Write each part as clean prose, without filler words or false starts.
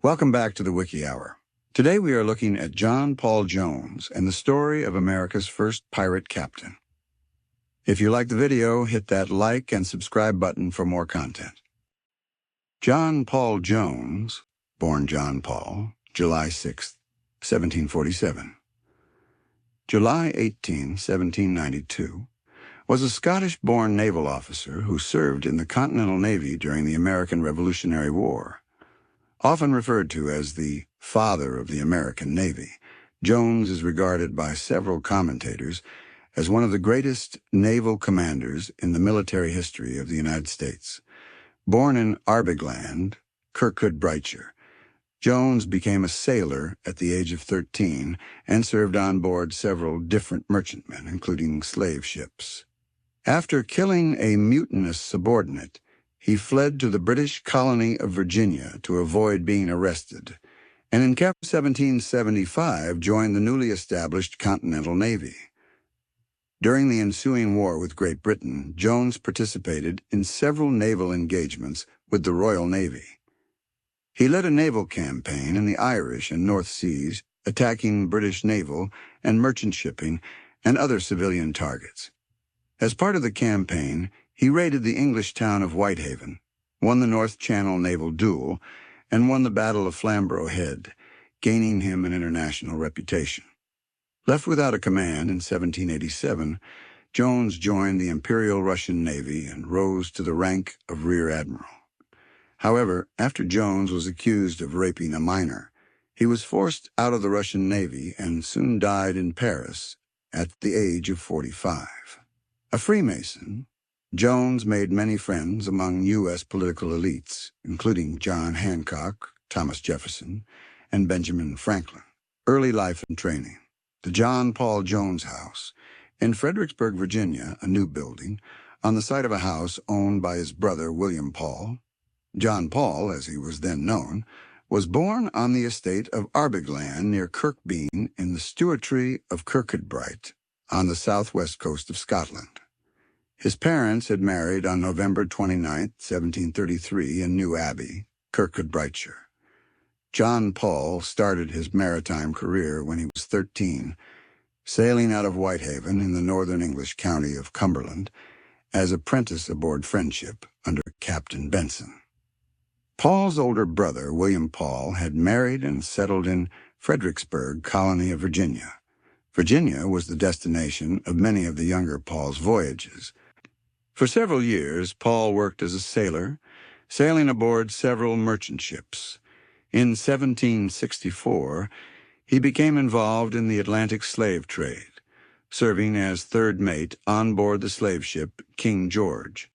Welcome back to the Wiki Hour. Today we are looking at John Paul Jones and the story of America's first pirate captain. If you like the video, hit that like and subscribe button for more content. John Paul Jones, born John Paul, July 6, 1747. July 18, 1792, was a Scottish-born naval officer who served in the Continental Navy during the American Revolutionary War. Often referred to as the father of the American Navy, Jones is regarded by several commentators as one of the greatest naval commanders in the military history of the United States. Born in Arbigland, Kirkcudbrightshire, Jones became a sailor at the age of 13 and served on board several different merchantmen, including slave ships. After killing a mutinous subordinate, he fled to the British colony of Virginia to avoid being arrested, and in 1775 joined the newly established Continental Navy. During the ensuing war with Great Britain, Jones participated in several naval engagements with the Royal Navy. He led a naval campaign in the Irish and North Seas, attacking British naval and merchant shipping and other civilian targets. As part of the campaign, he raided the English town of Whitehaven, won the North Channel naval duel, and won the Battle of Flamborough Head, gaining him an international reputation. Left without a command in 1787, Jones joined the Imperial Russian Navy and rose to the rank of Rear Admiral. However, after Jones was accused of raping a minor, he was forced out of the Russian Navy and soon died in Paris at the age of 45. A Freemason, Jones made many friends among U.S. political elites, including John Hancock, Thomas Jefferson, and Benjamin Franklin. Early life and training. The John Paul Jones House, in Fredericksburg, Virginia, a new building, on the site of a house owned by his brother William Paul. John Paul, as he was then known, was born on the estate of Arbigland near Kirkbean in the stewartry of Kirkcudbright on the southwest coast of Scotland. His parents had married on November 29, 1733, in New Abbey, Kirkcudbrightshire. John Paul started his maritime career when he was 13, sailing out of Whitehaven in the northern English county of Cumberland as apprentice aboard Friendship under Captain Benson. Paul's older brother, William Paul, had married and settled in Fredericksburg, colony of Virginia. Virginia was the destination of many of the younger Paul's voyages. For several years, Paul worked as a sailor, sailing aboard several merchant ships. In 1764, he became involved in the Atlantic slave trade, serving as third mate on board the slave ship King George.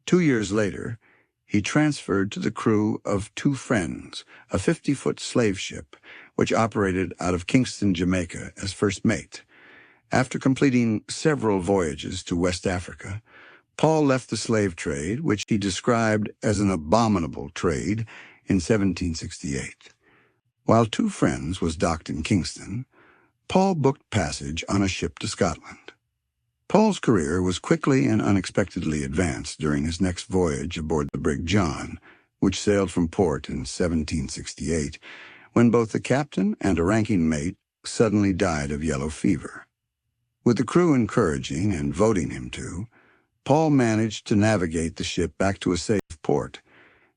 2 years later, he transferred to the crew of Two Friends, a 50-foot slave ship, which operated out of Kingston, Jamaica, as first mate. After completing several voyages to West Africa, Paul left the slave trade, which he described as an abominable trade, in 1768. While Two Friends was docked in Kingston, Paul booked passage on a ship to Scotland. Paul's career was quickly and unexpectedly advanced during his next voyage aboard the brig John, which sailed from port in 1768, when both the captain and a ranking mate suddenly died of yellow fever. With the crew encouraging and voting him to, Paul managed to navigate the ship back to a safe port,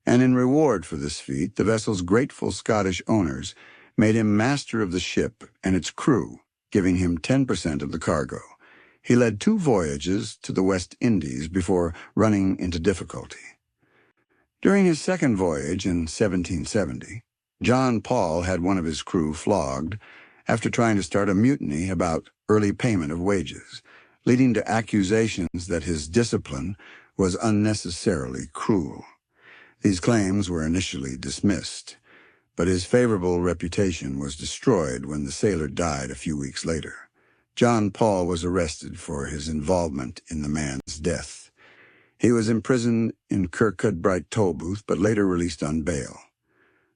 and in reward for this feat, the vessel's grateful Scottish owners made him master of the ship and its crew, giving him 10% of the cargo. He led 2 voyages to the West Indies before running into difficulty. During his second voyage in 1770, John Paul had one of his crew flogged after trying to start a mutiny about early payment of wages, leading to accusations that his discipline was unnecessarily cruel. These claims were initially dismissed, but his favorable reputation was destroyed when the sailor died a few weeks later. John Paul was arrested for his involvement in the man's death. He was imprisoned in Kirkcudbright toll booth, but later released on bail.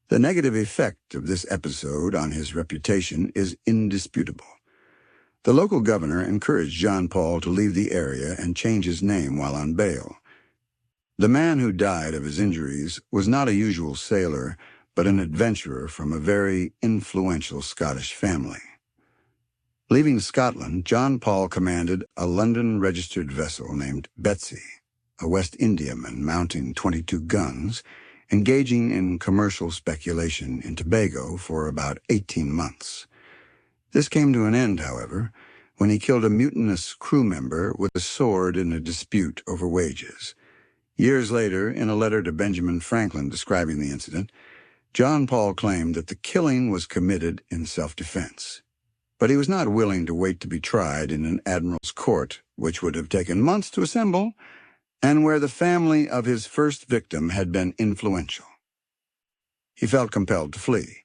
The negative effect of this episode on his reputation is indisputable. The local governor encouraged John Paul to leave the area and change his name while on bail. The man who died of his injuries was not a usual sailor, but an adventurer from a very influential Scottish family. Leaving Scotland, John Paul commanded a London-registered vessel named Betsy, a West Indiaman mounting 22 guns, engaging in commercial speculation in Tobago for about 18 months. This came to an end, however, when he killed a mutinous crew member with a sword in a dispute over wages. Years later, in a letter to Benjamin Franklin describing the incident, John Paul claimed that the killing was committed in self-defense. But he was not willing to wait to be tried in an admiral's court, which would have taken months to assemble, and where the family of his first victim had been influential. He felt compelled to flee.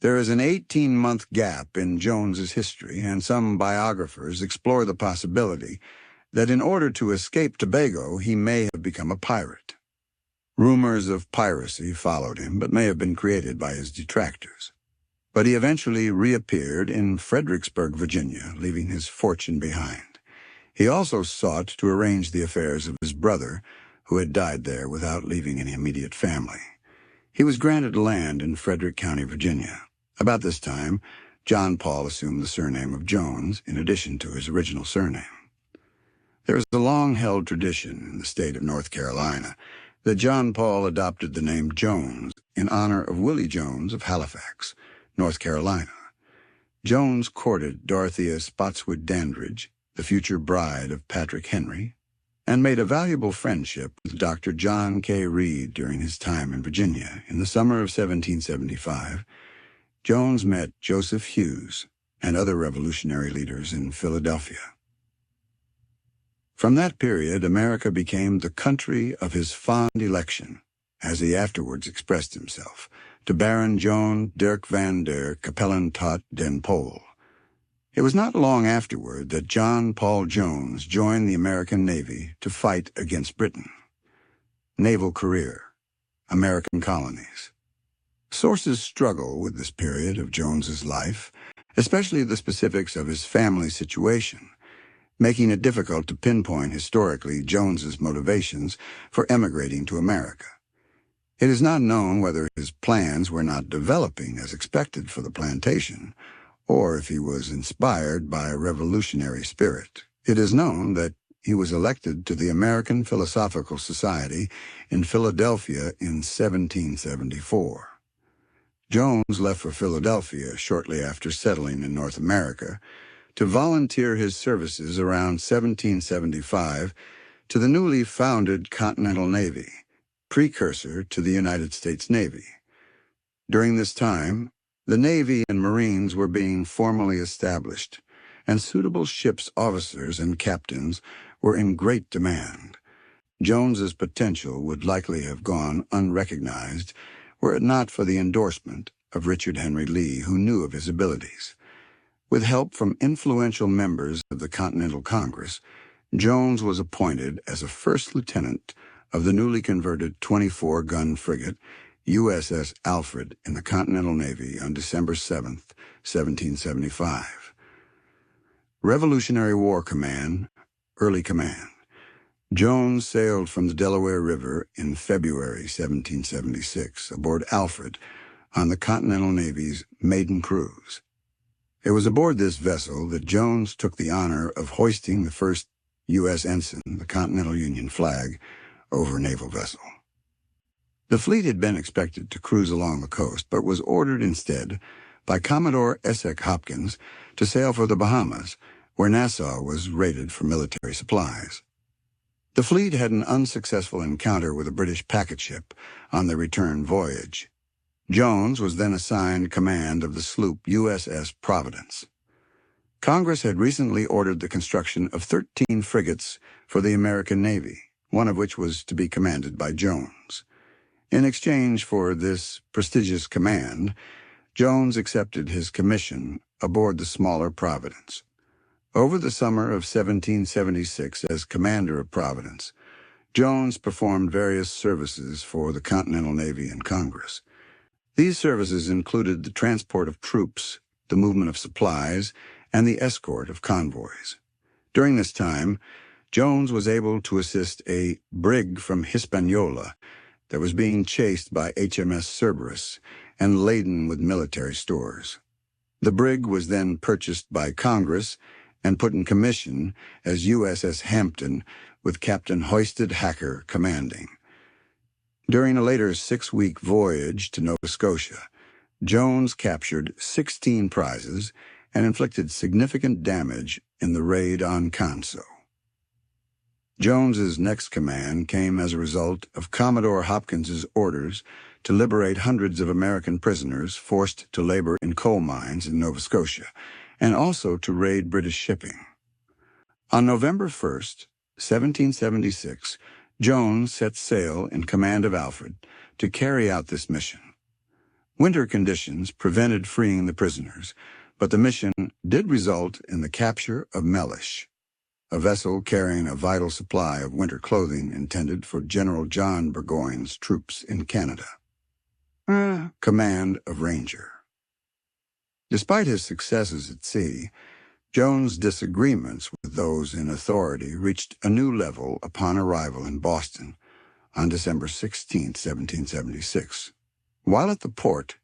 There is an 18-month gap in Jones's history, and some biographers explore the possibility that in order to escape Tobago, he may have become a pirate. Rumors of piracy followed him, but may have been created by his detractors. But he eventually reappeared in Fredericksburg, Virginia, leaving his fortune behind. He also sought to arrange the affairs of his brother, who had died there without leaving any immediate family. He was granted land in Frederick County, Virginia. About this time, John Paul assumed the surname of Jones in addition to his original surname. There is a long-held tradition in the state of North Carolina that John Paul adopted the name Jones in honor of Willie Jones of Halifax, North Carolina. Jones courted Dorothea Spotswood Dandridge, the future bride of Patrick Henry, and made a valuable friendship with Dr. John K. Reed during his time in Virginia. In the summer of 1775, Jones met Joseph Hughes and other revolutionary leaders in Philadelphia. From that period, America became the country of his fond election, as he afterwards expressed himself, to Baron Joan Dirk van der Capellen tot den Pol. It was not long afterward that John Paul Jones joined the American Navy to fight against Britain. Naval career, American colonies. Sources struggle with this period of Jones's life, especially the specifics of his family situation, making it difficult to pinpoint historically Jones's motivations for emigrating to America. It is not known whether his plans were not developing as expected for the plantation, or if he was inspired by a revolutionary spirit. It is known that he was elected to the American Philosophical Society in Philadelphia in 1774. Jones left for Philadelphia shortly after settling in North America to volunteer his services around 1775 to the newly founded Continental Navy, precursor to the United States Navy. During this time, the Navy and Marines were being formally established, and suitable ships' officers and captains were in great demand. Jones's potential would likely have gone unrecognized were it not for the endorsement of Richard Henry Lee, who knew of his abilities. With help from influential members of the Continental Congress, Jones was appointed as a first lieutenant of the newly converted 24-gun frigate USS Alfred in the Continental Navy on December 7, 1775. Revolutionary War Command, Early Command. Jones sailed from the Delaware River in February 1776 aboard Alfred on the Continental Navy's maiden cruise. It was aboard this vessel that Jones took the honor of hoisting the first U.S. ensign, the Continental Union flag, over a naval vessel. The fleet had been expected to cruise along the coast, but was ordered instead by Commodore Essex Hopkins to sail for the Bahamas, where Nassau was raided for military supplies. The fleet had an unsuccessful encounter with a British packet ship on the return voyage. Jones was then assigned command of the sloop USS Providence. Congress had recently ordered the construction of 13 frigates for the American Navy, one of which was to be commanded by Jones. In exchange for this prestigious command, Jones accepted his commission aboard the smaller Providence. Over the summer of 1776, as commander of Providence, Jones performed various services for the Continental Navy and Congress. These services included the transport of troops, the movement of supplies, and the escort of convoys. During this time, Jones was able to assist a brig from Hispaniola that was being chased by HMS Cerberus and laden with military stores. The brig was then purchased by Congress and put in commission as USS Hampton, with Captain Hoisted Hacker commanding. During a later 6-week voyage to Nova Scotia, Jones captured 16 prizes and inflicted significant damage in the raid on Canso. Jones's next command came as a result of Commodore Hopkins's orders to liberate hundreds of American prisoners forced to labor in coal mines in Nova Scotia, and also to raid British shipping. On November 1st, 1776, Jones set sail in command of Alfred to carry out this mission. Winter conditions prevented freeing the prisoners, but the mission did result in the capture of Mellish, a vessel carrying a vital supply of winter clothing intended for General John Burgoyne's troops in Canada. Command of Ranger. Despite his successes at sea, Jones' disagreements with those in authority reached a new level upon arrival in Boston on December 16, 1776. While at the port,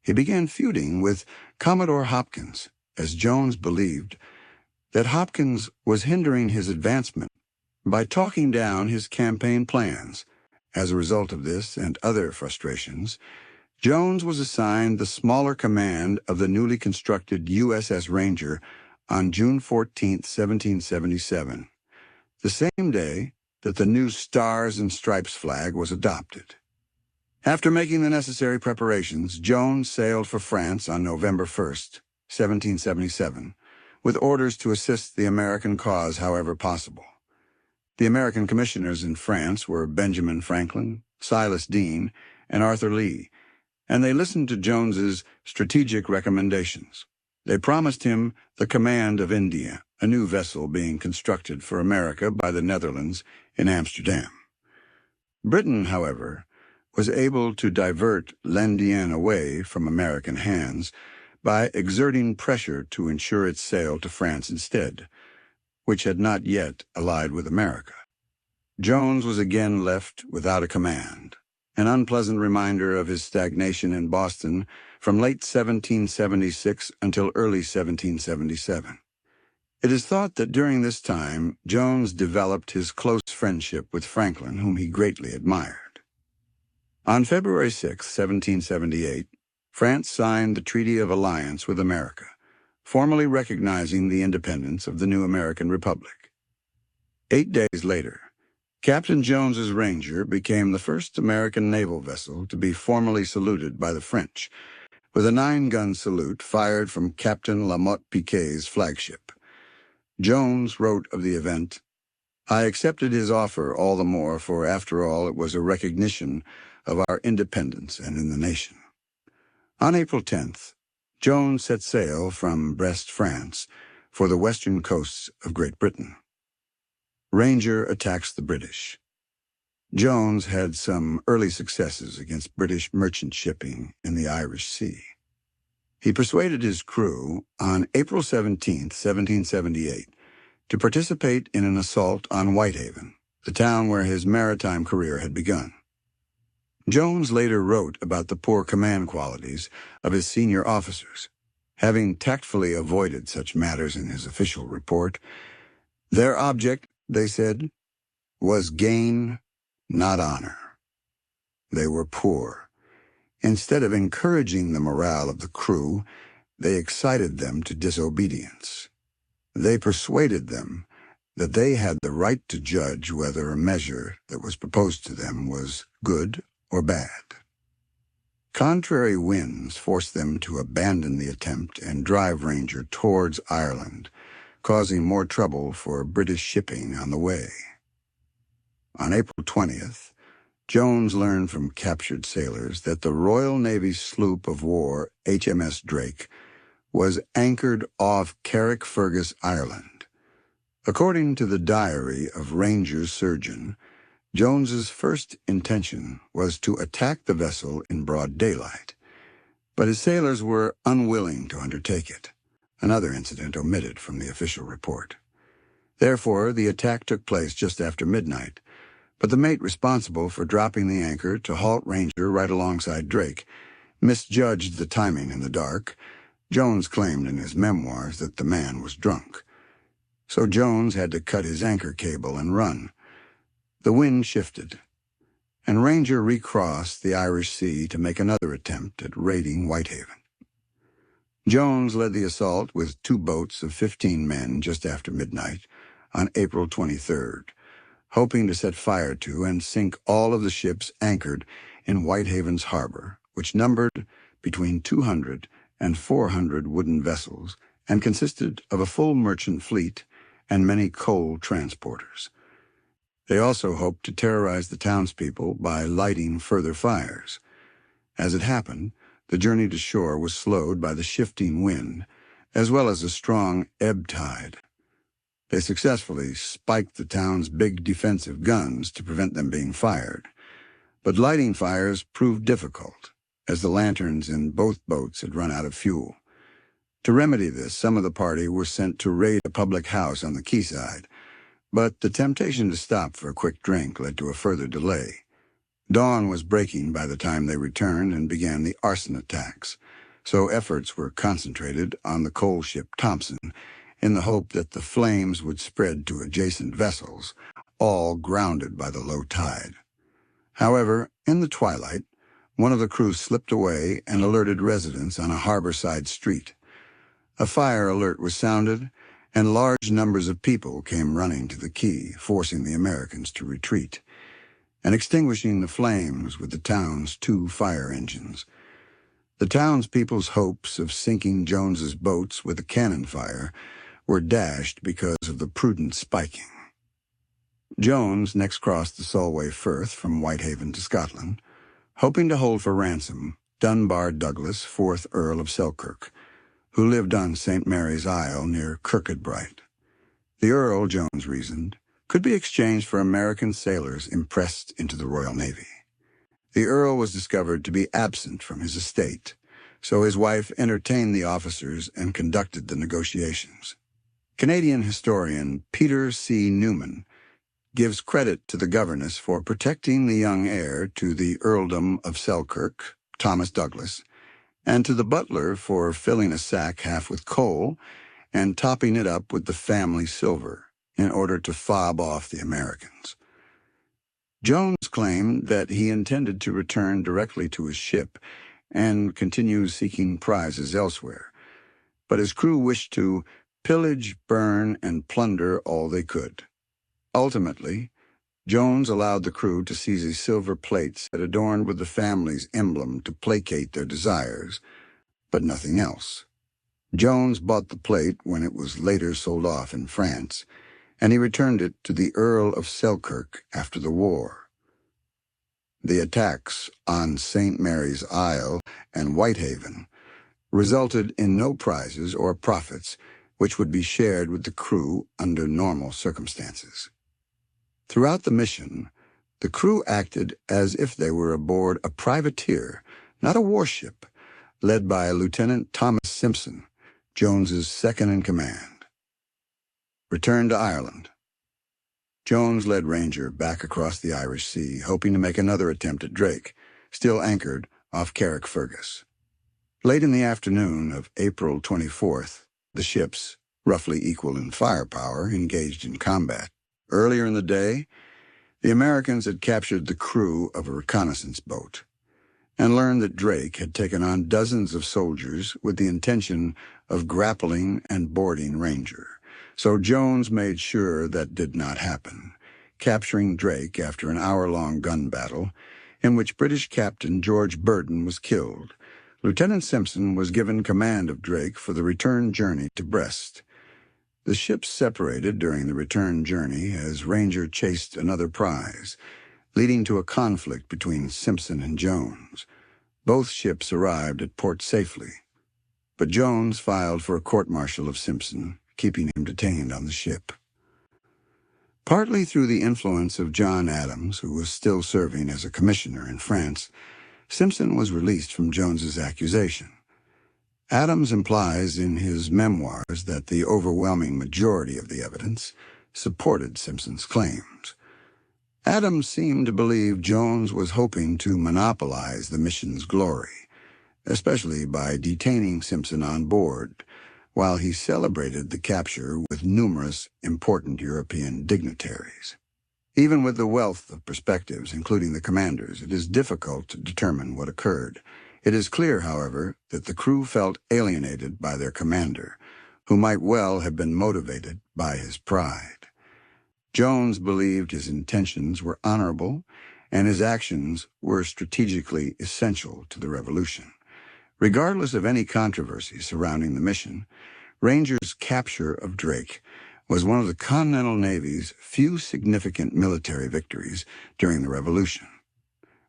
he began feuding with Commodore Hopkins, as Jones believed that Hopkins was hindering his advancement by talking down his campaign plans. As a result of this and other frustrations, Jones was assigned the smaller command of the newly constructed USS Ranger on June 14, 1777, the same day that the new Stars and Stripes flag was adopted. After making the necessary preparations, Jones sailed for France on November 1st, 1777, with orders to assist the American cause however possible. The American commissioners in France were Benjamin Franklin, Silas Deane, and Arthur Lee, and they listened to Jones's strategic recommendations. They promised him the command of India, a new vessel being constructed for America by the Netherlands in Amsterdam. Britain, however, was able to divert L'Indien away from American hands by exerting pressure to ensure its sale to France instead, which had not yet allied with America. Jones was again left without a command, an unpleasant reminder of his stagnation in Boston from late 1776 until early 1777. It is thought that during this time, Jones developed his close friendship with Franklin, whom he greatly admired. On February 6, 1778, France signed the Treaty of Alliance with America, formally recognizing the independence of the new American Republic. 8 days later, Captain Jones's Ranger became the first American naval vessel to be formally saluted by the French, with a 9-gun salute fired from Captain Lamotte Piquet's flagship. Jones wrote of the event, "I accepted his offer all the more, for after all it was a recognition of our independence and in the nation." On April 10th, Jones set sail from Brest, France, for the western coasts of Great Britain. Ranger attacks the British. Jones had some early successes against British merchant shipping in the Irish Sea. He persuaded his crew on April 17, 1778, to participate in an assault on Whitehaven, the town where his maritime career had begun. Jones later wrote about the poor command qualities of his senior officers, having tactfully avoided such matters in his official report. Their object, they said, was gain, not honor. They were poor. Instead of encouraging the morale of the crew, they excited them to disobedience. They persuaded them that they had the right to judge whether a measure that was proposed to them was good or bad. Contrary winds forced them to abandon the attempt and drive Ranger towards Ireland, causing more trouble for British shipping on the way. On April 20th, Jones learned from captured sailors that the Royal Navy sloop of war HMS Drake was anchored off Carrickfergus Island. According to the diary of Ranger's surgeon, Jones's first intention was to attack the vessel in broad daylight, but his sailors were unwilling to undertake it, another incident omitted from the official report. Therefore, the attack took place just after midnight, But the mate responsible for dropping the anchor to halt Ranger right alongside Drake misjudged the timing in the dark. Jones claimed in his memoirs that the man was drunk. So Jones had to cut his anchor cable and run. The wind shifted, and Ranger recrossed the Irish Sea to make another attempt at raiding Whitehaven. Jones led the assault with 2 boats of 15 men just after midnight on April 23rd, hoping to set fire to and sink all of the ships anchored in Whitehaven's harbor, which numbered between 200 and 400 wooden vessels and consisted of a full merchant fleet and many coal transporters. They also hoped to terrorize the townspeople by lighting further fires. As it happened, the journey to shore was slowed by the shifting wind, as well as a strong ebb tide. They successfully spiked the town's big defensive guns to prevent them being fired. But lighting fires proved difficult, as the lanterns in both boats had run out of fuel. To remedy this, some of the party were sent to raid a public house on the quayside, but the temptation to stop for a quick drink led to a further delay. Dawn was breaking by the time they returned and began the arson attacks, so efforts were concentrated on the coal ship Thompson in the hope that the flames would spread to adjacent vessels, all grounded by the low tide. However, in the twilight, one of the crew slipped away and alerted residents on a harborside street. A fire alert was sounded, and large numbers of people came running to the quay, forcing the Americans to retreat, and extinguishing the flames with the town's 2 fire engines. The townspeople's hopes of sinking Jones's boats with a cannon fire were dashed because of the prudent spiking. Jones next crossed the Solway Firth from Whitehaven to Scotland, hoping to hold for ransom Dunbar Douglas, 4th Earl of Selkirk, who lived on St. Mary's Isle near Kirkcudbright. The Earl, Jones reasoned, could be exchanged for American sailors impressed into the Royal Navy. The Earl was discovered to be absent from his estate, so his wife entertained the officers and conducted the negotiations. Canadian historian Peter C. Newman gives credit to the governess for protecting the young heir to the earldom of Selkirk, Thomas Douglas, and to the butler for filling a sack half with coal and topping it up with the family silver in order to fob off the Americans. Jones claimed that he intended to return directly to his ship and continue seeking prizes elsewhere, but his crew wished to pillage, burn, and plunder all they could. Ultimately, Jones allowed the crew to seize a silver plate that adorned with the family's emblem to placate their desires, but nothing else. Jones bought the plate when it was later sold off in France, and he returned it to the Earl of Selkirk after the war. The attacks on St. Mary's Isle and Whitehaven resulted in no prizes or profits which would be shared with the crew under normal circumstances. Throughout the mission, the crew acted as if they were aboard a privateer, not a warship, led by Lieutenant Thomas Simpson, Jones's second-in-command. Return to Ireland. Jones led Ranger back across the Irish Sea, hoping to make another attempt at Drake, still anchored off Carrickfergus. Late in the afternoon of April 24th, the ships, roughly equal in firepower, engaged in combat. Earlier in the day, the Americans had captured the crew of a reconnaissance boat and learned that Drake had taken on dozens of soldiers with the intention of grappling and boarding Ranger. So Jones made sure that did not happen, capturing Drake after an hour-long gun battle in which British Captain George Burton was killed. Lieutenant Simpson was given command of Drake for the return journey to Brest. The ships separated during the return journey as Ranger chased another prize, leading to a conflict between Simpson and Jones. Both ships arrived at port safely, but Jones filed for a court-martial of Simpson, keeping him detained on the ship. Partly through the influence of John Adams, who was still serving as a commissioner in France, Simpson was released from Jones's accusation. Adams implies in his memoirs that the overwhelming majority of the evidence supported Simpson's claims. Adams seemed to believe Jones was hoping to monopolize the mission's glory, especially by detaining Simpson on board, while he celebrated the capture with numerous important European dignitaries. Even with the wealth of perspectives, including the commanders, it is difficult to determine what occurred. It is clear, however, that the crew felt alienated by their commander, who might well have been motivated by his pride. Jones believed his intentions were honorable, and his actions were strategically essential to the revolution. Regardless of any controversy surrounding the mission, Ranger's capture of Drake was one of the Continental Navy's few significant military victories during the Revolution.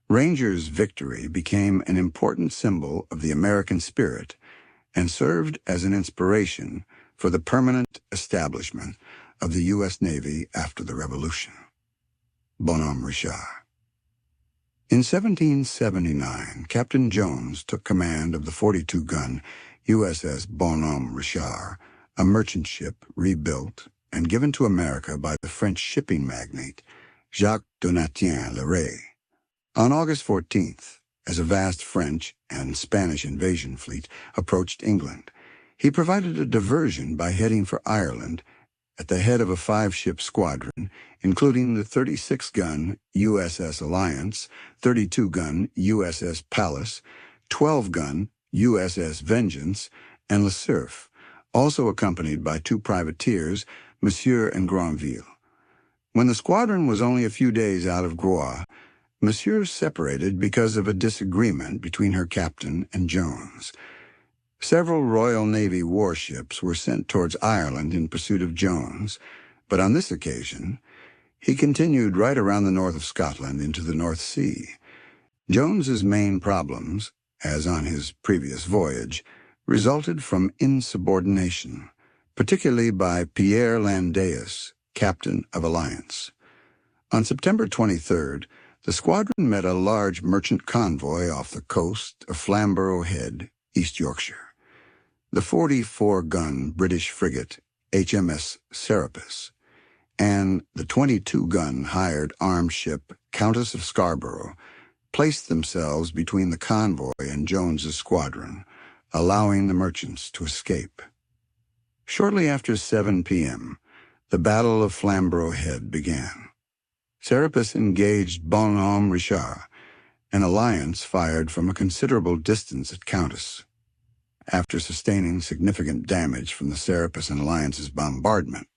Ranger's victory became an important symbol of the American spirit and served as an inspiration for the permanent establishment of the U.S. Navy after the Revolution. Bonhomme Richard. In 1779, Captain Jones took command of the 42-gun USS Bonhomme Richard, a merchant ship rebuilt and given to America by the French shipping magnate Jacques Donatien Leray. On August 14th, as a vast French and Spanish invasion fleet approached England, he provided a diversion by heading for Ireland at the head of a 5-ship squadron, including the 36-gun USS Alliance, 32-gun USS Pallas, 12-gun USS Vengeance, and Le Cerf, also accompanied by 2 privateers, Monsieur and Granville. When the squadron was only a few days out of Groix, Monsieur separated because of a disagreement between her captain and Jones. Several Royal Navy warships were sent towards Ireland in pursuit of Jones, but on this occasion, he continued right around the north of Scotland into the North Sea. Jones's main problems, as on his previous voyage, resulted from insubordination, particularly by Pierre Landaeus, captain of Alliance. On September 23rd, the squadron met a large merchant convoy off the coast of Flamborough Head, East Yorkshire. The 44-gun British frigate HMS Serapis and the 22-gun hired armed ship Countess of Scarborough placed themselves between the convoy and Jones's squadron, allowing the merchants to escape. Shortly after 7 p.m., the Battle of Flamborough Head began. Serapis engaged Bonhomme Richard, and Alliance fired from a considerable distance at Countess. After sustaining significant damage from the Serapis and Alliance's bombardment,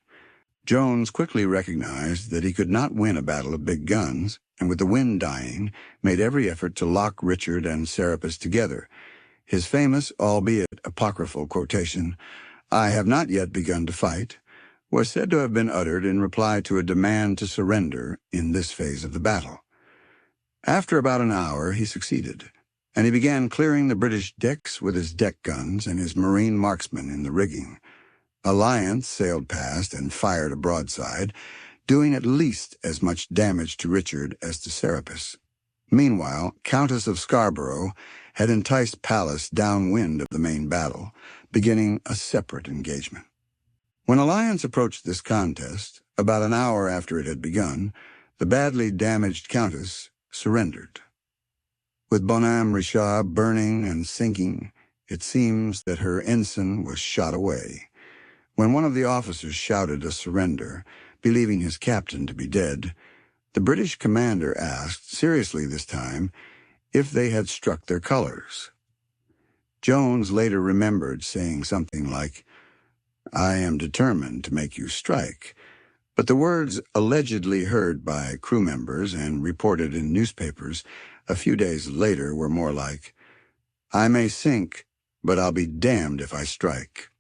Jones quickly recognized that he could not win a battle of big guns, and with the wind dying, made every effort to lock Richard and Serapis together. His famous, albeit apocryphal quotation, "I have not yet begun to fight," was said to have been uttered in reply to a demand to surrender in this phase of the battle. After about an hour, he succeeded, and he began clearing the British decks with his deck guns and his marine marksmen in the rigging. Alliance sailed past and fired a broadside, doing at least as much damage to Richard as to Serapis. Meanwhile, Countess of Scarborough had enticed Pallas downwind of the main battle, beginning a separate engagement. When Alliance approached this contest, about an hour after it had begun, the badly damaged Countess surrendered. With Bonhomme Richard burning and sinking, it seems that her ensign was shot away. When one of the officers shouted a surrender, believing his captain to be dead, the British commander asked, seriously this time, if they had struck their colors. Jones later remembered saying something like, "I am determined to make you strike," but the words allegedly heard by crew members and reported in newspapers a few days later were more like, "I may sink, but I'll be damned if I strike."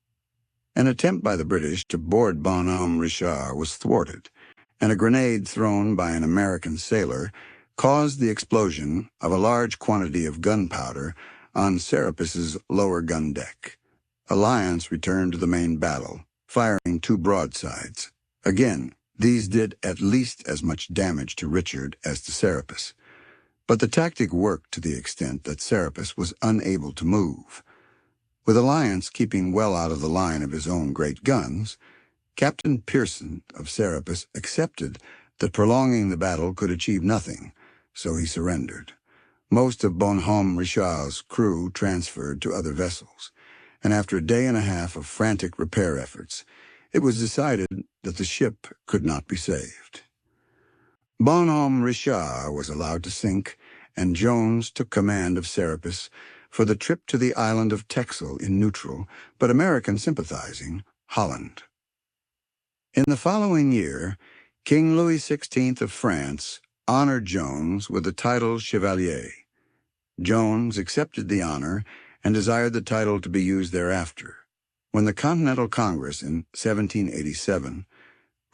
An attempt by the British to board Bonhomme Richard was thwarted, and a grenade thrown by an American sailor caused the explosion of a large quantity of gunpowder on Serapis's lower gun deck. Alliance returned to the main battle, firing 2 broadsides. Again, these did at least as much damage to Richard as to Serapis. But the tactic worked to the extent that Serapis was unable to move. With Alliance keeping well out of the line of his own great guns, Captain Pearson of Serapis accepted that prolonging the battle could achieve nothing, so he surrendered. Most of Bonhomme Richard's crew transferred to other vessels, and after a day and a half of frantic repair efforts, it was decided that the ship could not be saved. Bonhomme Richard was allowed to sink, and Jones took command of Serapis for the trip to the island of Texel in neutral, but American sympathizing, Holland. In the following year, King Louis XVI of France honored Jones with the title Chevalier. Jones accepted the honor and desired the title to be used thereafter. When the Continental Congress in 1787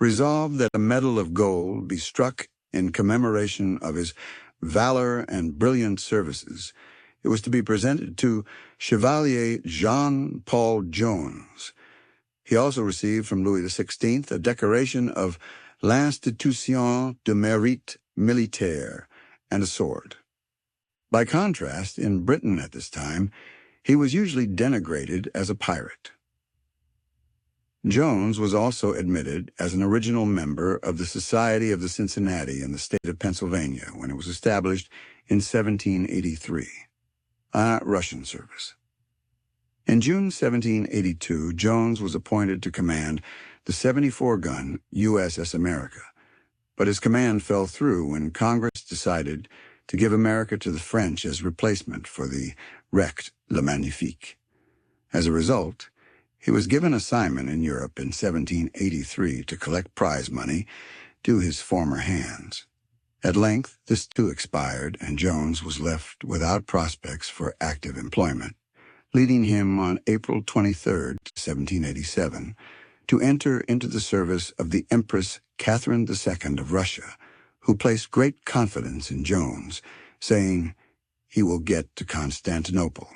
resolved that a medal of gold be struck in commemoration of his valor and brilliant services, it was to be presented to Chevalier Jean-Paul Jones. He also received from Louis XVI a decoration of l'Institution de Mérite Militaire and a sword. By contrast, in Britain at this time, he was usually denigrated as a pirate. Jones was also admitted as an original member of the Society of the Cincinnati in the state of Pennsylvania when it was established in 1783, Russian service. In June 1782, Jones was appointed to command the 74-gun USS America, but his command fell through when Congress decided to give America to the French as replacement for the wrecked Le Magnifique. As a result, he was given assignment in Europe in 1783 to collect prize money to his former hands. At length, this too expired, and Jones was left without prospects for active employment, leading him on April 23, 1787, to enter into the service of the Empress Catherine II of Russia, who placed great confidence in Jones, saying, "He will get to Constantinople."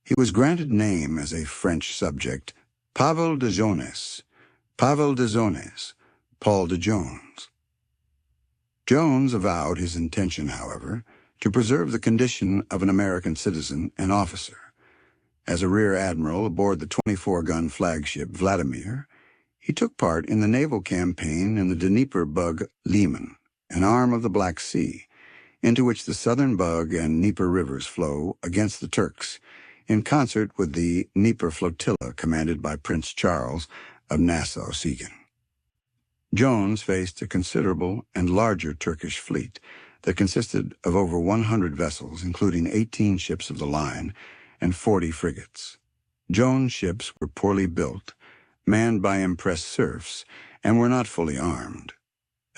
He was granted name as a French subject, Pavel de Jones, Paul de Jones. Jones avowed his intention, however, to preserve the condition of an American citizen and officer. As a rear admiral aboard the 24-gun flagship Vladimir, he took part in the naval campaign in the Dnieper Bug Liman, an arm of the Black Sea, into which the Southern Bug and Dnieper rivers flow against the Turks, in concert with the Dnieper flotilla commanded by Prince Charles of Nassau-Siegen. Jones faced a considerable and larger Turkish fleet that consisted of over 100 vessels, including 18 ships of the line and 40 frigates. Jones' ships were poorly built, manned by impressed serfs, and were not fully armed.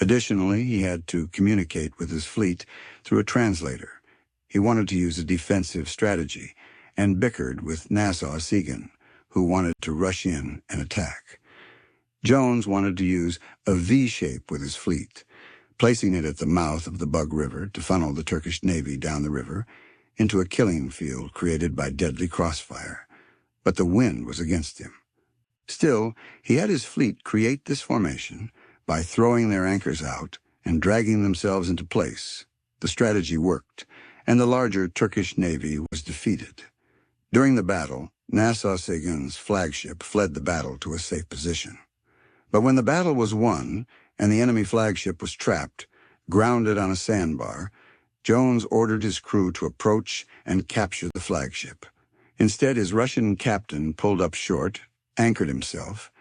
Additionally, he had to communicate with his fleet through a translator. He wanted to use a defensive strategy and bickered with Nassau-Siegen, who wanted to rush in and attack. Jones wanted to use a V-shape with his fleet, placing it at the mouth of the Bug River to funnel the Turkish Navy down the river into a killing field created by deadly crossfire. But the wind was against him. Still, he had his fleet create this formation by throwing their anchors out and dragging themselves into place. The strategy worked, and the larger Turkish Navy was defeated. During the battle, Nassau-Siegen's flagship fled the battle to a safe position. But when the battle was won and the enemy flagship was trapped, grounded on a sandbar, Jones ordered his crew to approach and capture the flagship. Instead, his Russian captain pulled up short, anchored himself,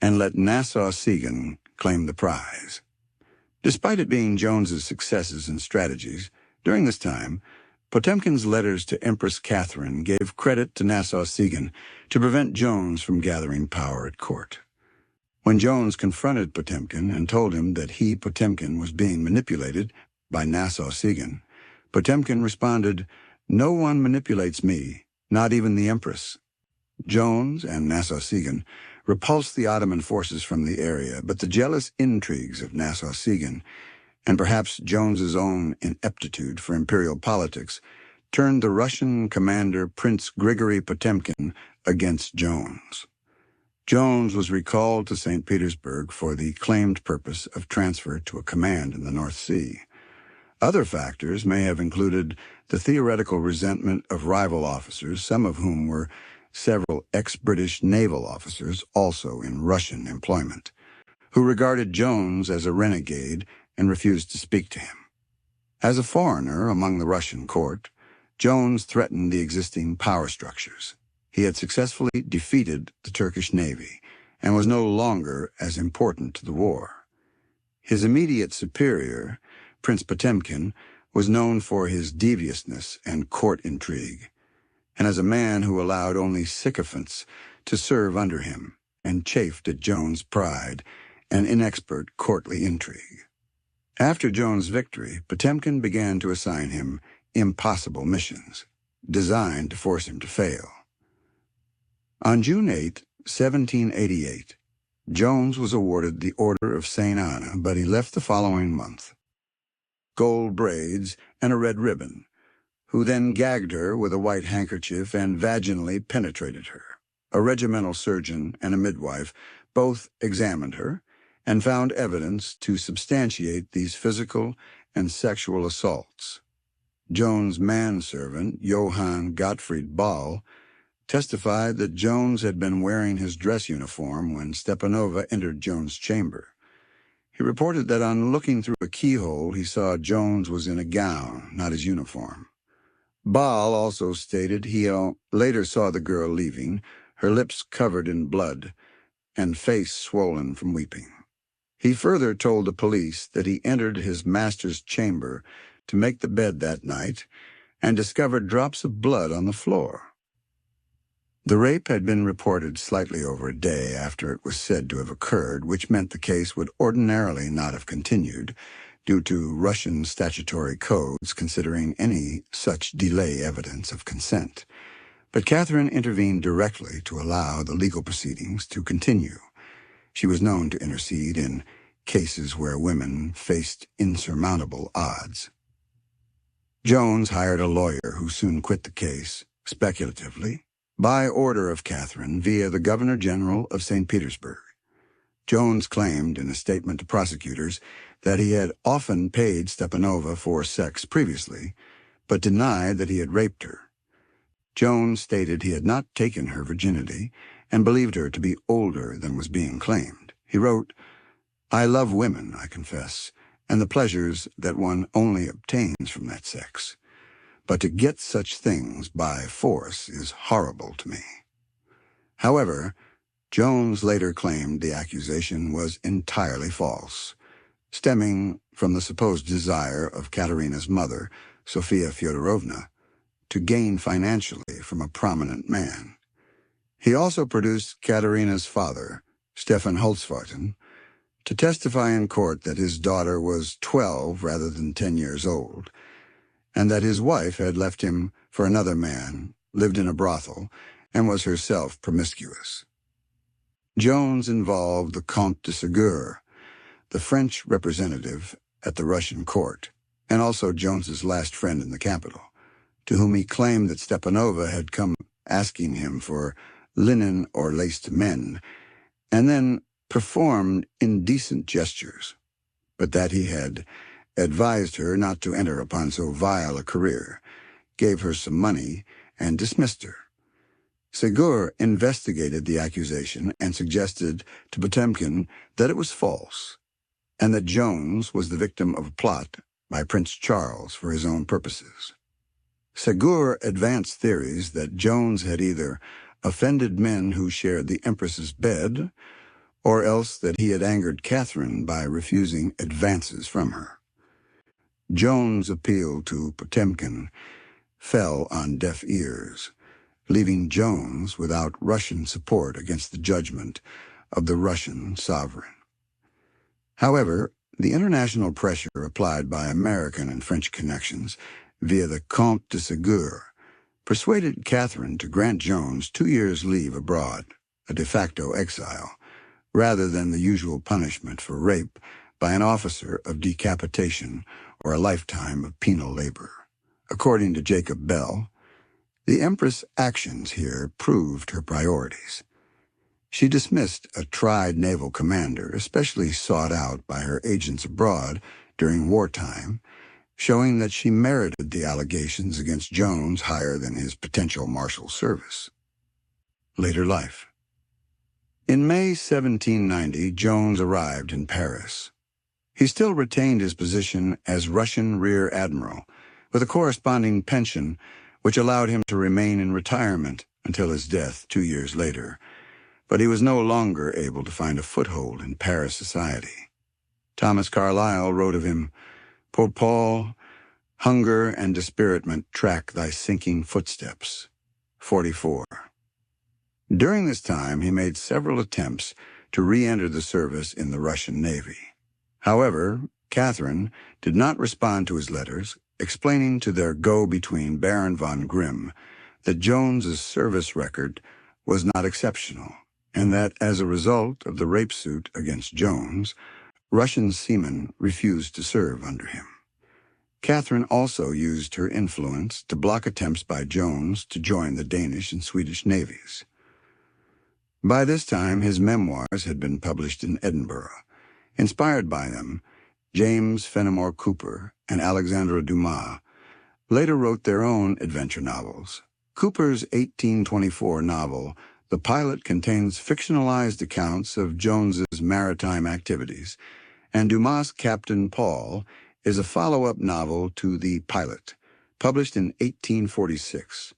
and let Nassau-Siegen claim the prize. Despite it being Jones's successes and strategies, during this time, Potemkin's letters to Empress Catherine gave credit to Nassau-Siegen to prevent Jones from gathering power at court. When Jones confronted Potemkin and told him that he, Potemkin, was being manipulated by Nassau-Siegen, Potemkin responded, "No one manipulates me, not even the Empress." Jones and Nassau-Siegen repulsed the Ottoman forces from the area, but the jealous intrigues of Nassau-Siegen, and perhaps Jones's own ineptitude for imperial politics, turned the Russian commander Prince Grigory Potemkin against Jones. Jones was recalled to St. Petersburg for the claimed purpose of transfer to a command in the North Sea. Other factors may have included the theoretical resentment of rival officers, some of whom were several ex-British naval officers also in Russian employment, who regarded Jones as a renegade and refused to speak to him. As a foreigner among the Russian court, Jones threatened the existing power structures. He had successfully defeated the Turkish navy and was no longer as important to the war. His immediate superior, Prince Potemkin, was known for his deviousness and court intrigue, and as a man who allowed only sycophants to serve under him and chafed at Jones' pride and inexpert courtly intrigue. After Jones' victory, Potemkin began to assign him impossible missions, designed to force him to fail. On June 8, 1788, Jones was awarded the Order of St. Anna, but he left the following month. Gold braids and a red ribbon, who then gagged her with a white handkerchief and vaginally penetrated her. A regimental surgeon and a midwife both examined her and found evidence to substantiate these physical and sexual assaults. Jones' manservant, Johann Gottfried Ball, testified that Jones had been wearing his dress uniform when Stepanova entered Jones' chamber. He reported that on looking through a keyhole, he saw Jones was in a gown, not his uniform. Ball also stated he later saw the girl leaving, her lips covered in blood and face swollen from weeping. He further told the police that he entered his master's chamber to make the bed that night and discovered drops of blood on the floor. The rape had been reported slightly over a day after it was said to have occurred, which meant the case would ordinarily not have continued due to Russian statutory codes considering any such delay evidence of consent. But Catherine intervened directly to allow the legal proceedings to continue. She was known to intercede in cases where women faced insurmountable odds. Jones hired a lawyer who soon quit the case, speculatively, by order of Catherine via the Governor General of St. Petersburg. Jones claimed in a statement to prosecutors that he had often paid Stepanova for sex previously, but denied that he had raped her. Jones stated he had not taken her virginity and believed her to be older than was being claimed. He wrote, "I love women, I confess, and the pleasures that one only obtains from that sex. But to get such things by force is horrible to me." However, Jones later claimed the accusation was entirely false, stemming from the supposed desire of Katerina's mother, Sofia Fyodorovna, to gain financially from a prominent man. He also produced Katerina's father, Stefan Holzwarten, to testify in court that his daughter was 12 rather than 10 years old, and that his wife had left him for another man, lived in a brothel, and was herself promiscuous. Jones involved the Comte de Ségur, the French representative at the Russian court, and also Jones's last friend in the capital, to whom he claimed that Stepanova had come asking him for linen or lace to mend, and then performed indecent gestures, but that he had advised her not to enter upon so vile a career, gave her some money, and dismissed her. Ségur investigated the accusation and suggested to Potemkin that it was false, and that Jones was the victim of a plot by Prince Charles for his own purposes. Ségur advanced theories that Jones had either offended men who shared the Empress's bed, or else that he had angered Catherine by refusing advances from her. Jones' appeal to Potemkin fell on deaf ears, leaving Jones without Russian support against the judgment of the Russian sovereign. However, the international pressure applied by American and French connections via the Comte de Ségur persuaded Catherine to grant Jones 2 years' leave abroad, a de facto exile, rather than the usual punishment for rape by an officer of decapitation or a lifetime of penal labor. According to Jacob Bell, the Empress' actions here proved her priorities. She dismissed a tried naval commander, especially sought out by her agents abroad during wartime, showing that she merited the allegations against Jones higher than his potential martial service. Later life. In May 1790, Jones arrived in Paris. He still retained his position as Russian Rear Admiral, with a corresponding pension which allowed him to remain in retirement until his death 2 years later. But he was no longer able to find a foothold in Paris society. Thomas Carlyle wrote of him, "Poor Paul, hunger and dispiritment track thy sinking footsteps." 44. During this time, he made several attempts to re-enter the service in the Russian Navy. However, Catherine did not respond to his letters, explaining to their go-between Baron von Grimm that Jones's service record was not exceptional, and that as a result of the rape suit against Jones, Russian seamen refused to serve under him. Catherine also used her influence to block attempts by Jones to join the Danish and Swedish navies. By this time, his memoirs had been published in Edinburgh. Inspired by them, James Fenimore Cooper and Alexandre Dumas later wrote their own adventure novels. Cooper's 1824 novel, The Pilot, contains fictionalized accounts of Jones's maritime activities, and Dumas' Captain Paul is a follow-up novel to The Pilot, published in 1846.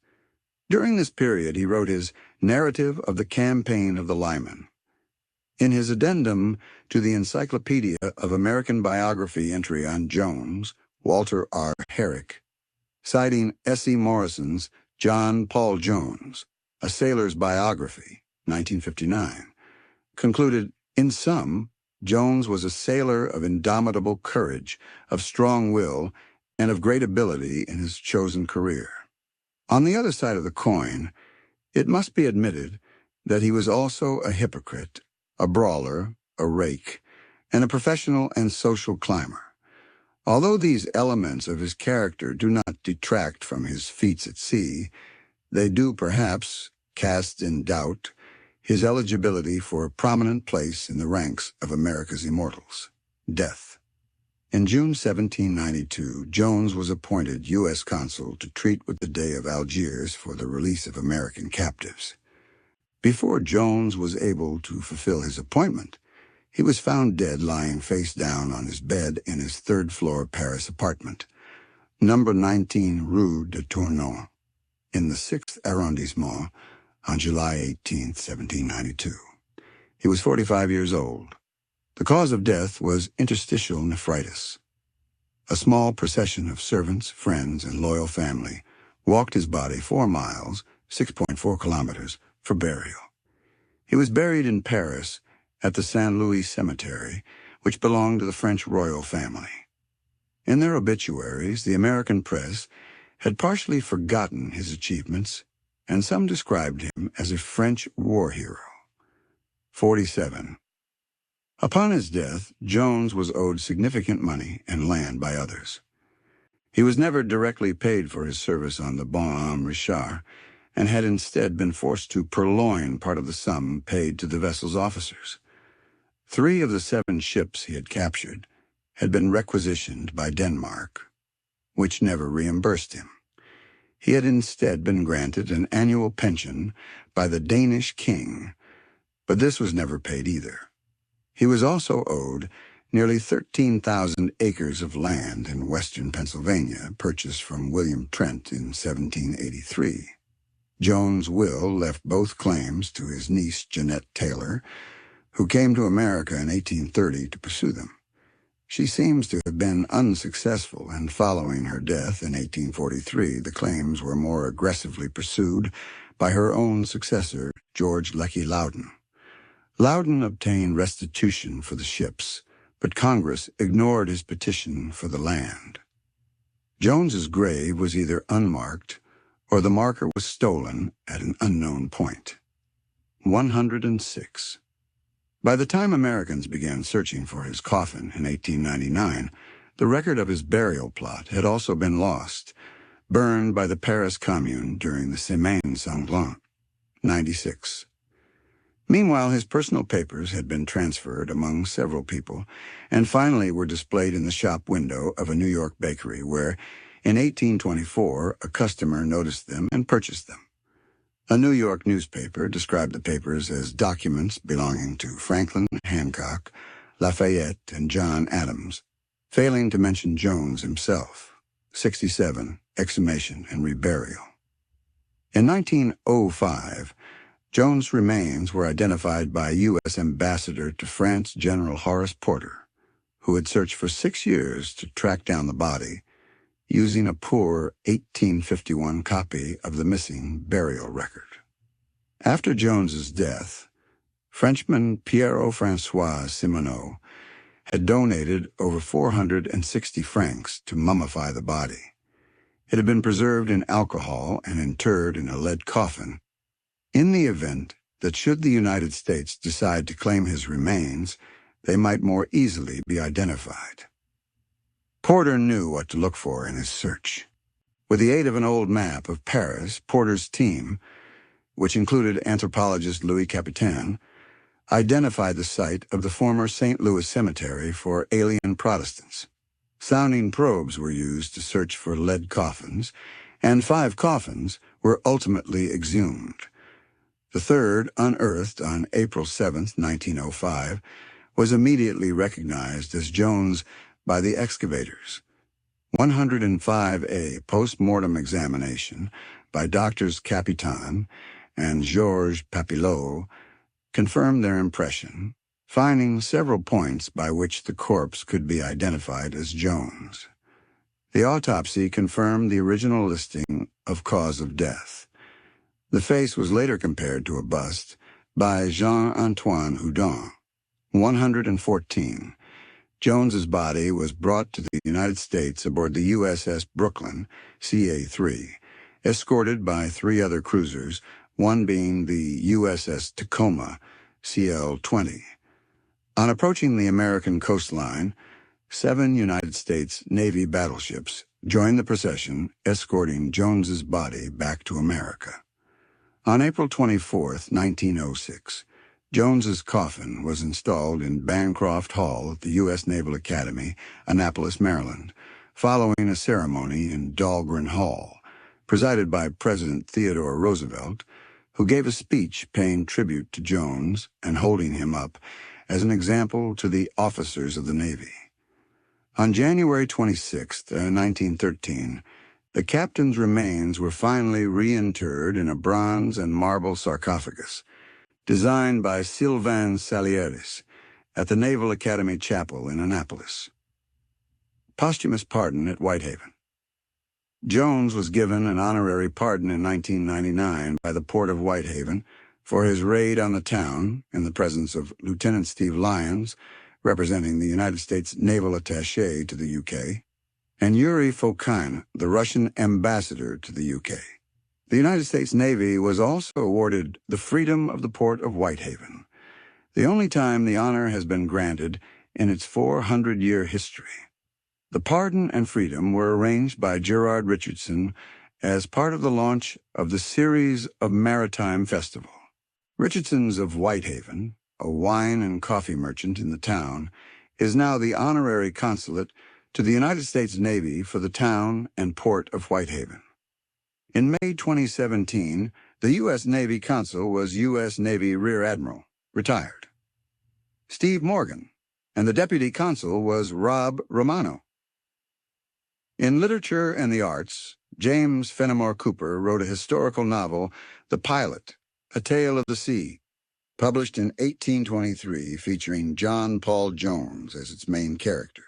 During this period, he wrote his Narrative of the Campaign of the Lyman. In his addendum to the Encyclopedia of American Biography entry on Jones, Walter R. Herrick, citing S.E. Morrison's John Paul Jones, A Sailor's Biography, 1959, concluded, "In sum, Jones was a sailor of indomitable courage, of strong will, and of great ability in his chosen career." On the other side of the coin, it must be admitted that he was also a hypocrite, a brawler, a rake, and a professional and social climber. Although these elements of his character do not detract from his feats at sea, they do perhaps cast in doubt his eligibility for a prominent place in the ranks of America's immortals. Death. In June 1792, Jones was appointed U.S. consul to treat with the Dey of Algiers for the release of American captives. Before Jones was able to fulfill his appointment, he was found dead lying face down on his bed in his third-floor Paris apartment, number 19 Rue de Tournon, in the 6th arrondissement, on July 18, 1792. He was 45 years old. The cause of death was interstitial nephritis. A small procession of servants, friends, and loyal family walked his body 4 miles, 6.4 kilometers, for burial. He was buried in Paris at the Saint Louis Cemetery, which belonged to the French royal family. In their obituaries, the American press had partially forgotten his achievements, and some described him as a French war hero. 47. Upon his death, Jones was owed significant money and land by others. He was never directly paid for his service on the Bon Homme Richard, and had instead been forced to purloin part of the sum paid to the vessel's officers. 3 of the 7 ships he had captured had been requisitioned by Denmark, which never reimbursed him. He had instead been granted an annual pension by the Danish king, but this was never paid either. He was also owed nearly 13,000 acres of land in western Pennsylvania, purchased from William Trent in 1783. Jones' will left both claims to his niece Jeanette Taylor, who came to America in 1830 to pursue them. She seems to have been unsuccessful, and following her death in 1843, the claims were more aggressively pursued by her own successor, George Lecky Loudon. Loudon obtained restitution for the ships, but Congress ignored his petition for the land. Jones's grave was either unmarked or the marker was stolen at an unknown point. 106. By the time Americans began searching for his coffin in 1899, the record of his burial plot had also been lost, burned by the Paris Commune during the Semaine Sanglante. 96. Meanwhile, his personal papers had been transferred among several people, and finally were displayed in the shop window of a New York bakery where, in 1824, a customer noticed them and purchased them. A New York newspaper described the papers as documents belonging to Franklin, Hancock, Lafayette, and John Adams, failing to mention Jones himself. 67, exhumation and reburial. In 1905, Jones' remains were identified by U.S. Ambassador to France General Horace Porter, who had searched for 6 years to track down the body, using a poor 1851 copy of the missing burial record. After Jones's death, Frenchman Pierre-François Simoneau had donated over 460 francs to mummify the body. It had been preserved in alcohol and interred in a lead coffin, in the event that should the United States decide to claim his remains, they might more easily be identified. Porter knew what to look for in his search. With the aid of an old map of Paris, Porter's team, which included anthropologist Louis Capitan, identified the site of the former St. Louis Cemetery for alien Protestants. Sounding probes were used to search for lead coffins, and 5 coffins were ultimately exhumed. The third, unearthed on April 7, 1905, was immediately recognized as Jones by the excavators. 105A post-mortem examination by Doctors Capitan and Georges Papillot confirmed their impression, finding several points by which the corpse could be identified as Jones. The autopsy confirmed the original listing of cause of death. The face was later compared to a bust by Jean-Antoine Houdon. 114. Jones's body was brought to the United States aboard the USS Brooklyn, CA-3, escorted by 3 other cruisers, one being the USS Tacoma, CL-20. On approaching the American coastline, 7 United States Navy battleships joined the procession, escorting Jones's body back to America. On April 24, 1906, Jones's coffin was installed in Bancroft Hall at the U.S. Naval Academy, Annapolis, Maryland, following a ceremony in Dahlgren Hall, presided by President Theodore Roosevelt, who gave a speech paying tribute to Jones and holding him up as an example to the officers of the Navy. On January 26, 1913, the captain's remains were finally reinterred in a bronze and marble sarcophagus, designed by Sylvain Salieris at the Naval Academy Chapel in Annapolis. Posthumous pardon at Whitehaven. Jones was given an honorary pardon in 1999 by the Port of Whitehaven for his raid on the town in the presence of Lieutenant Steve Lyons, representing the United States Naval Attaché to the UK, and Yuri Fokine, the Russian ambassador to the UK. The United States Navy was also awarded the Freedom of the Port of Whitehaven, the only time the honor has been granted in its 400-year history. The pardon and freedom were arranged by Gerard Richardson as part of the launch of the Series of Maritime Festival. Richardson's of Whitehaven, a wine and coffee merchant in the town, is now the honorary consulate to the United States Navy for the town and port of Whitehaven. In May 2017, the U.S. Navy consul was U.S. Navy Rear Admiral, retired, Steve Morgan, and the deputy consul was Rob Romano. In literature and the arts, James Fenimore Cooper wrote a historical novel, The Pilot, A Tale of the Sea, published in 1823, featuring John Paul Jones as its main character.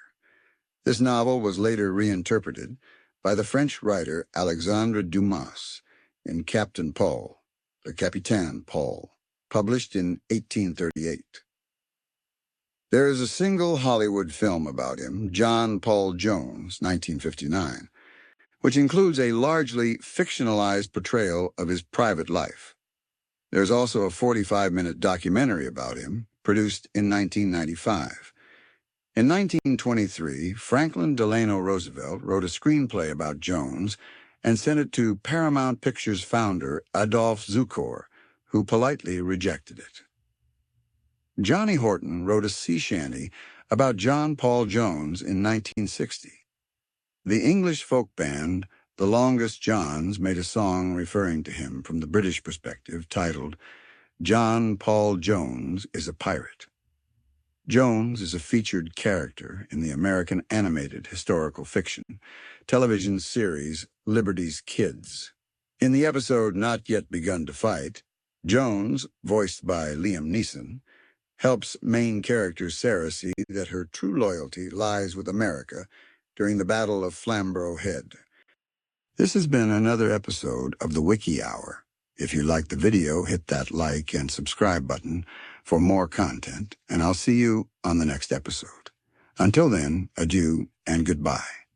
This novel was later reinterpreted by the French writer Alexandre Dumas in Captain Paul, Le Capitaine Paul, published in 1838. There is a single Hollywood film about him, John Paul Jones, 1959, which includes a largely fictionalized portrayal of his private life. There's also a 45-minute documentary about him, produced in 1995. In 1923, Franklin Delano Roosevelt wrote a screenplay about Jones and sent it to Paramount Pictures founder Adolphe Zukor, who politely rejected it. Johnny Horton wrote a sea shanty about John Paul Jones in 1960. The English folk band The Longest Johns made a song referring to him from the British perspective titled John Paul Jones is a Pirate. Jones is a featured character in the American animated historical fiction television series Liberty's Kids. In the episode Not Yet Begun to Fight, Jones, voiced by Liam Neeson, helps main character Sarah see that her true loyalty lies with America during the Battle of Flamborough Head. This has been another episode of the Wiki Hour. If you liked the video, hit that like and subscribe button for more content, and I'll see you on the next episode. Until then, adieu and goodbye.